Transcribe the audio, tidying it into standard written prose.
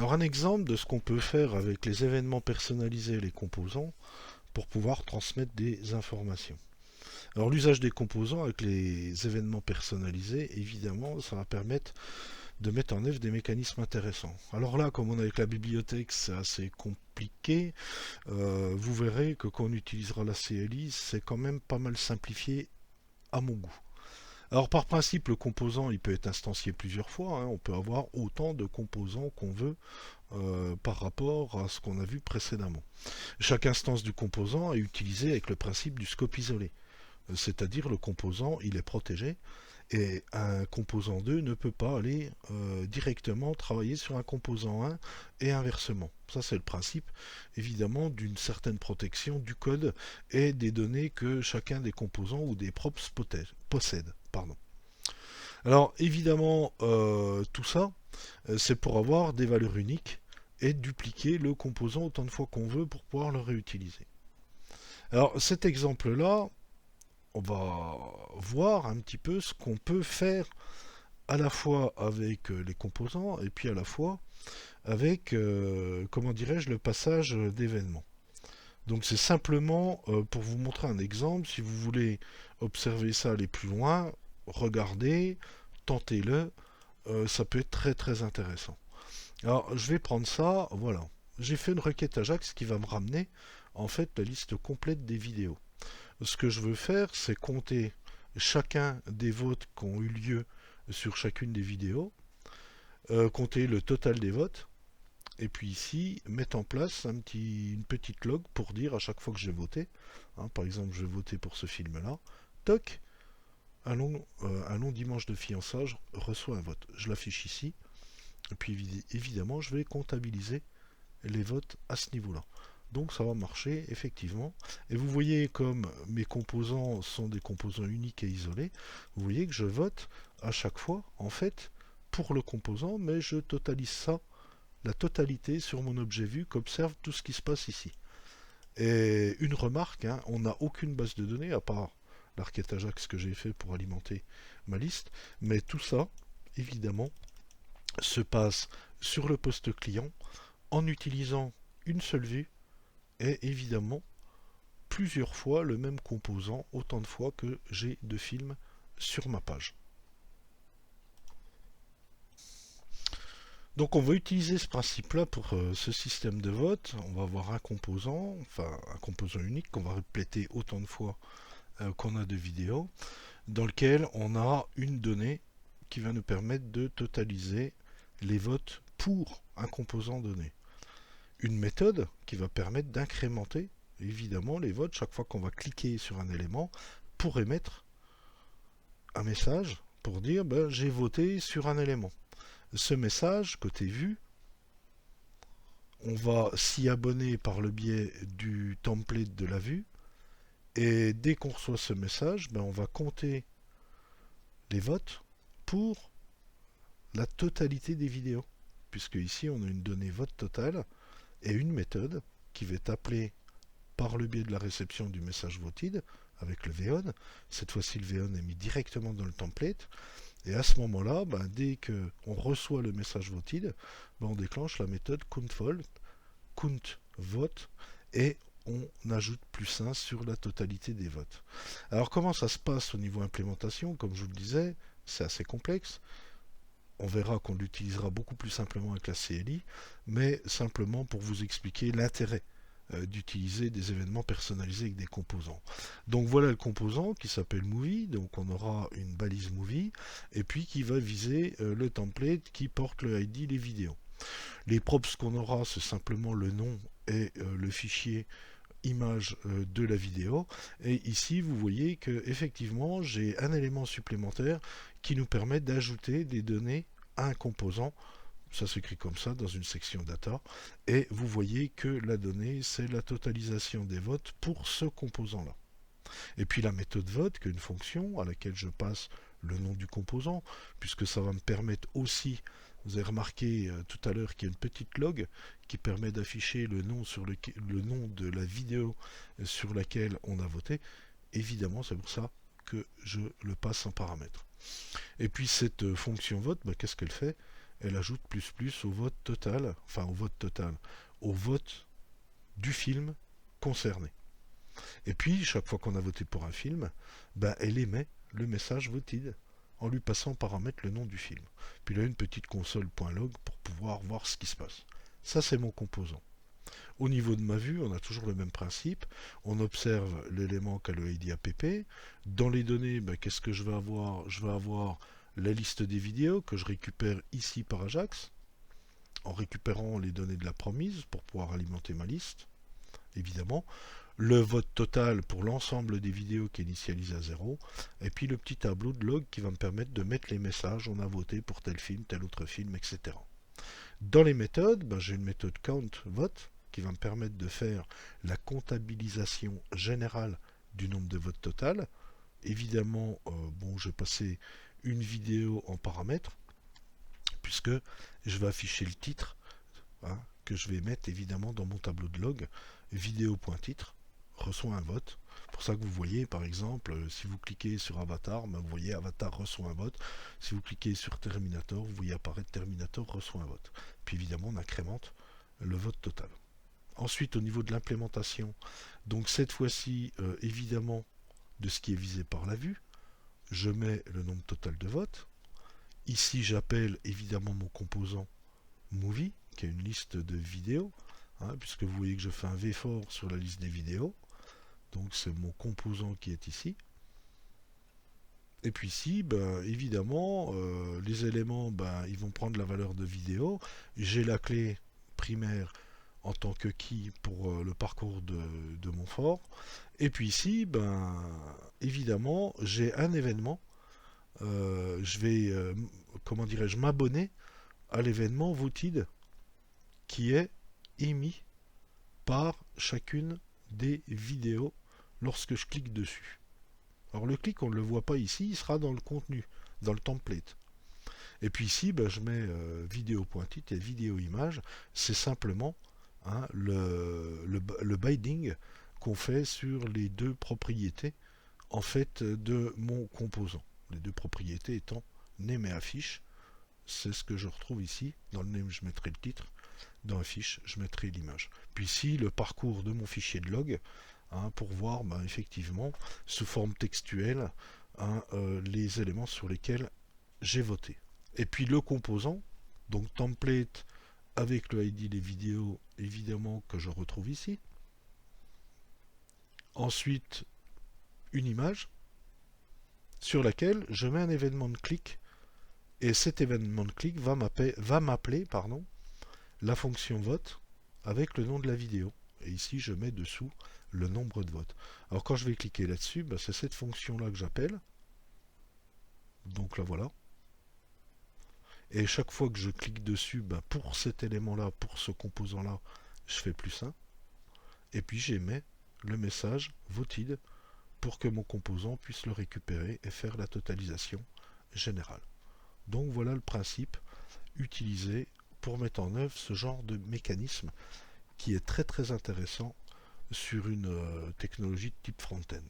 Alors un exemple de ce qu'on peut faire avec les événements personnalisés et les composants pour pouvoir transmettre des informations. Alors l'usage des composants avec les événements personnalisés, évidemment, ça va permettre de mettre en œuvre des mécanismes intéressants. Alors là, comme on est avec la bibliothèque, c'est assez compliqué. Vous verrez que quand on utilisera la CLI, c'est quand même pas mal simplifié à mon goût. Alors par principe, le composant, il peut être instancié plusieurs fois, hein. On peut avoir autant de composants qu'on veut par rapport à ce qu'on a vu précédemment. Chaque instance du composant est utilisée avec le principe du scope isolé. C'est-à-dire le composant, il est protégé et un composant 2 ne peut pas aller directement travailler sur un composant 1 et inversement. Ça, c'est le principe, évidemment, d'une certaine protection du code et des données que chacun des composants ou des props possède. Pardon. Alors, évidemment, tout ça, c'est pour avoir des valeurs uniques et dupliquer le composant autant de fois qu'on veut pour pouvoir le réutiliser. Alors, cet exemple-là, on va voir un petit peu ce qu'on peut faire à la fois avec les composants et puis à la fois avec, comment dirais-je, le passage d'événements. Donc c'est simplement pour vous montrer un exemple. Si vous voulez observer ça, aller plus loin, regardez, tentez-le, ça peut être très très intéressant. Alors je vais prendre ça, voilà. J'ai fait une requête Ajax qui va me ramener en fait la liste complète des vidéos. Ce que je veux faire, c'est compter chacun des votes qui ont eu lieu sur chacune des vidéos, compter le total des votes, et puis ici, mettre en place une petite log pour dire à chaque fois que j'ai voté, hein, par exemple, je vais voter pour ce film-là, toc, un long dimanche de fiançage reçoit un vote. Je l'affiche ici, et puis évidemment, je vais comptabiliser les votes à ce niveau-là. Donc ça va marcher effectivement. Et vous voyez comme mes composants sont des composants uniques et isolés, vous voyez que je vote à chaque fois en fait pour le composant, mais je totalise ça, la totalité sur mon objet vu, qu'observe tout ce qui se passe ici. Et une remarque, hein, on n'a aucune base de données à part l'arquette Ajax que j'ai fait pour alimenter ma liste, mais tout ça, évidemment, se passe sur le poste client en utilisant une seule vue et évidemment plusieurs fois le même composant, autant de fois que j'ai de films sur ma page. Donc on va utiliser ce principe-là pour ce système de vote. On va avoir un composant, enfin un composant unique qu'on va répéter autant de fois qu'on a de vidéos, dans lequel on a une donnée qui va nous permettre de totaliser les votes pour un composant donné. Une méthode qui va permettre d'incrémenter évidemment les votes chaque fois qu'on va cliquer sur un élément pour émettre un message pour dire ben, j'ai voté sur un élément. Ce message, côté vue, on va s'y abonner par le biais du template de la vue et dès qu'on reçoit ce message, ben, on va compter les votes pour la totalité des vidéos. Puisque ici on a une donnée vote totale et une méthode qui va être appelée par le biais de la réception du message voted avec le VON. Cette fois-ci, le VON est mis directement dans le template. Et à ce moment-là, ben, dès qu'on reçoit le message voted, ben, on déclenche la méthode countVote et on ajoute plus 1 sur la totalité des votes. Alors comment ça se passe au niveau implémentation? Comme je vous le disais, c'est assez complexe. On verra qu'on l'utilisera beaucoup plus simplement avec la CLI, mais simplement pour vous expliquer l'intérêt d'utiliser des événements personnalisés avec des composants. Donc voilà le composant qui s'appelle Movie, donc on aura une balise Movie, et puis qui va viser le template qui porte le ID les vidéos. Les props qu'on aura, c'est simplement le nom et le fichier image de la vidéo. Et ici, vous voyez que effectivement, j'ai un élément supplémentaire qui nous permet d'ajouter des données à un composant. Ça s'écrit comme ça dans une section data. Et vous voyez que la donnée, c'est la totalisation des votes pour ce composant-là. Et puis la méthode vote, qui est une fonction à laquelle je passe le nom du composant, puisque ça va me permettre aussi, vous avez remarqué tout à l'heure qu'il y a une petite log qui permet d'afficher le nom de la vidéo sur laquelle on a voté. Évidemment, c'est pour ça que je le passe en paramètre. Et puis cette fonction vote, qu'est-ce qu'elle fait? elle ajoute plus au vote total, enfin au vote total, au vote du film concerné. Et puis, chaque fois qu'on a voté pour un film, ben, elle émet le message voted en lui passant en paramètre le nom du film. Puis là, une petite console.log pour pouvoir voir ce qui se passe. Ça, c'est mon composant. Au niveau de ma vue, on a toujours le même principe. On observe l'élément qu'a le ID app. Dans les données, ben, qu'est-ce que je vais avoir? Je vais avoir la liste des vidéos que je récupère ici par Ajax, en récupérant les données de la promise pour pouvoir alimenter ma liste, évidemment. Le vote total pour l'ensemble des vidéos qui est initialisé à 0, et puis le petit tableau de log qui va me permettre de mettre les messages, on a voté pour tel film, tel autre film, etc. Dans les méthodes, ben, j'ai une méthode countVote qui va me permettre de faire la comptabilisation générale du nombre de votes total. Évidemment, bon, je vais passer une vidéo en paramètre, puisque je vais afficher le titre, hein, que je vais mettre évidemment dans mon tableau de log, vidéo.titre reçoit un vote. Pour ça que vous voyez, par exemple, si vous cliquez sur Avatar, ben vous voyez Avatar reçoit un vote. Si vous cliquez sur Terminator, vous voyez apparaître Terminator reçoit un vote. Puis évidemment, on incrémente le vote total. Ensuite, au niveau de l'implémentation, donc cette fois-ci, évidemment, de ce qui est visé par la vue, je mets le nombre total de votes. Ici, j'appelle évidemment mon composant Movie, qui est une liste de vidéos, hein, puisque vous voyez que je fais un V fort sur la liste des vidéos. Donc c'est mon composant qui est ici. Et puis ici, ben, évidemment, les éléments, ben, ils vont prendre la valeur de vidéo. J'ai la clé primaire en tant que key pour le parcours de mon fort. Et puis ici, ben, évidemment, j'ai un événement. Je vais, comment dirais-je, m'abonner à l'événement voted qui est émis par chacune des vidéos lorsque je clique dessus. Alors le clic, on ne le voit pas ici, il sera dans le contenu, dans le template. Et puis ici, ben, je mets vidéo.titre et vidéo image. C'est simplement, hein, le binding qu'on fait sur les deux propriétés en fait de mon composant. Les deux propriétés étant name et affiche. C'est ce que je retrouve ici. Dans le name, je mettrai le titre. Dans affiche, je mettrai l'image. Puis ici, le parcours de mon fichier de log, hein, pour voir ben, effectivement, sous forme textuelle, hein, les éléments sur lesquels j'ai voté. Et puis le composant, donc template avec le ID des vidéos, évidemment, que je retrouve ici. Ensuite, une image sur laquelle je mets un événement de clic. Et cet événement de clic va m'appeler la fonction vote avec le nom de la vidéo. Et ici, je mets dessous le nombre de votes. Alors quand je vais cliquer là-dessus, ben, c'est cette fonction-là que j'appelle. Donc là, voilà. Et chaque fois que je clique dessus, ben, pour cet élément-là, pour ce composant-là, je fais +1. Et puis j'émets le message voted pour que mon composant puisse le récupérer et faire la totalisation générale. Donc voilà le principe utilisé pour mettre en œuvre ce genre de mécanisme qui est très intéressant sur une technologie de type front-end.